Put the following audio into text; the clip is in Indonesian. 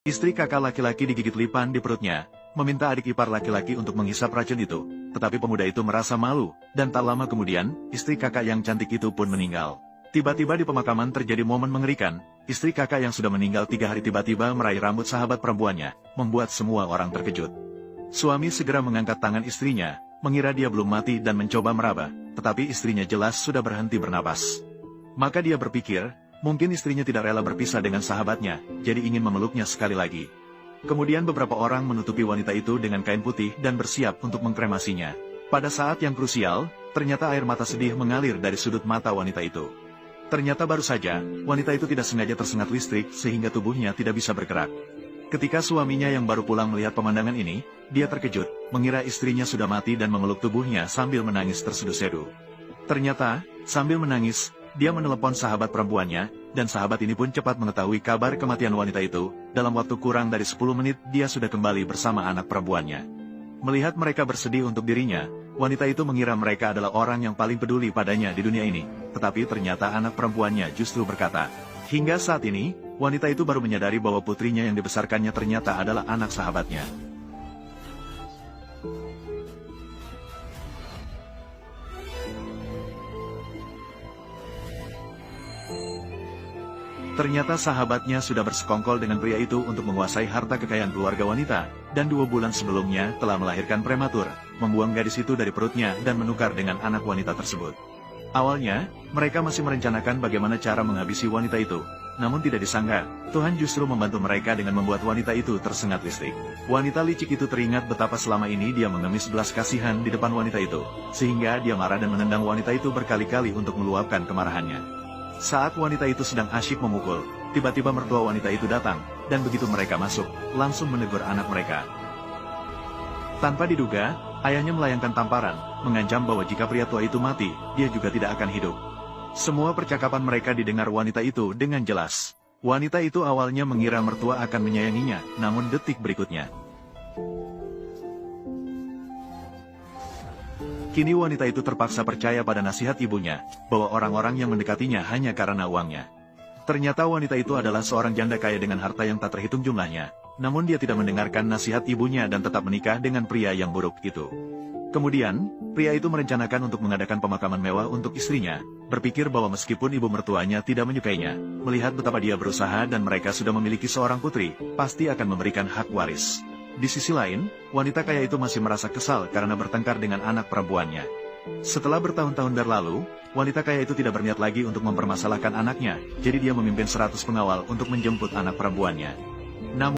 Istri kakak laki-laki digigit lipan di perutnya, meminta adik ipar laki-laki untuk menghisap racun itu. Tetapi pemuda itu merasa malu, dan tak lama kemudian, istri kakak yang cantik itu pun meninggal. Tiba-tiba di pemakaman terjadi momen mengerikan. Istri kakak yang sudah meninggal 3 hari tiba-tiba meraih rambut sahabat perempuannya, membuat semua orang terkejut. Suami segera mengangkat tangan istrinya, mengira dia belum mati dan mencoba meraba, tetapi istrinya jelas sudah berhenti bernapas. Maka dia berpikir, mungkin istrinya tidak rela berpisah dengan sahabatnya, jadi ingin memeluknya sekali lagi. Kemudian beberapa orang menutupi wanita itu dengan kain putih dan bersiap untuk mengkremasinya. Pada saat yang krusial, ternyata air mata sedih mengalir dari sudut mata wanita itu. Ternyata baru saja, wanita itu tidak sengaja tersengat listrik sehingga tubuhnya tidak bisa bergerak. Ketika suaminya yang baru pulang melihat pemandangan ini, dia terkejut, mengira istrinya sudah mati dan memeluk tubuhnya sambil menangis terseduh-seduh. Ternyata, sambil menangis, dia menelepon sahabat perempuannya, dan sahabat ini pun cepat mengetahui kabar kematian wanita itu. Dalam waktu kurang dari 10 menit, dia sudah kembali bersama anak perempuannya. Melihat mereka bersedih untuk dirinya, wanita itu mengira mereka adalah orang yang paling peduli padanya di dunia ini. Tetapi ternyata anak perempuannya justru berkata, hingga saat ini, wanita itu baru menyadari bahwa putrinya yang dibesarkannya ternyata adalah anak sahabatnya. Ternyata sahabatnya sudah bersekongkol dengan pria itu untuk menguasai harta kekayaan keluarga wanita, dan 2 bulan sebelumnya telah melahirkan prematur, membuang gadis itu dari perutnya dan menukar dengan anak wanita tersebut. Awalnya, mereka masih merencanakan bagaimana cara menghabisi wanita itu, namun tidak disangka, Tuhan justru membantu mereka dengan membuat wanita itu tersengat listrik. Wanita licik itu teringat betapa selama ini dia mengemis belas kasihan di depan wanita itu, sehingga dia marah dan menendang wanita itu berkali-kali untuk meluapkan kemarahannya. Saat wanita itu sedang asyik memukul, tiba-tiba mertua wanita itu datang, dan begitu mereka masuk, langsung menegur anak mereka. Tanpa diduga, ayahnya melayangkan tamparan, mengancam bahwa jika pria tua itu mati, dia juga tidak akan hidup. Semua percakapan mereka didengar wanita itu dengan jelas. Wanita itu awalnya mengira mertua akan menyayanginya, namun detik berikutnya, kini wanita itu terpaksa percaya pada nasihat ibunya, bahwa orang-orang yang mendekatinya hanya karena uangnya. Ternyata wanita itu adalah seorang janda kaya dengan harta yang tak terhitung jumlahnya, namun dia tidak mendengarkan nasihat ibunya dan tetap menikah dengan pria yang buruk itu. Kemudian, pria itu merencanakan untuk mengadakan pemakaman mewah untuk istrinya, berpikir bahwa meskipun ibu mertuanya tidak menyukainya, melihat betapa dia berusaha dan mereka sudah memiliki seorang putri, pasti akan memberikan hak waris. Di sisi lain, wanita kaya itu masih merasa kesal karena bertengkar dengan anak perempuannya. Setelah bertahun-tahun berlalu, wanita kaya itu tidak berniat lagi untuk mempermasalahkan anaknya, jadi dia memimpin 100 pengawal untuk menjemput anak perempuannya.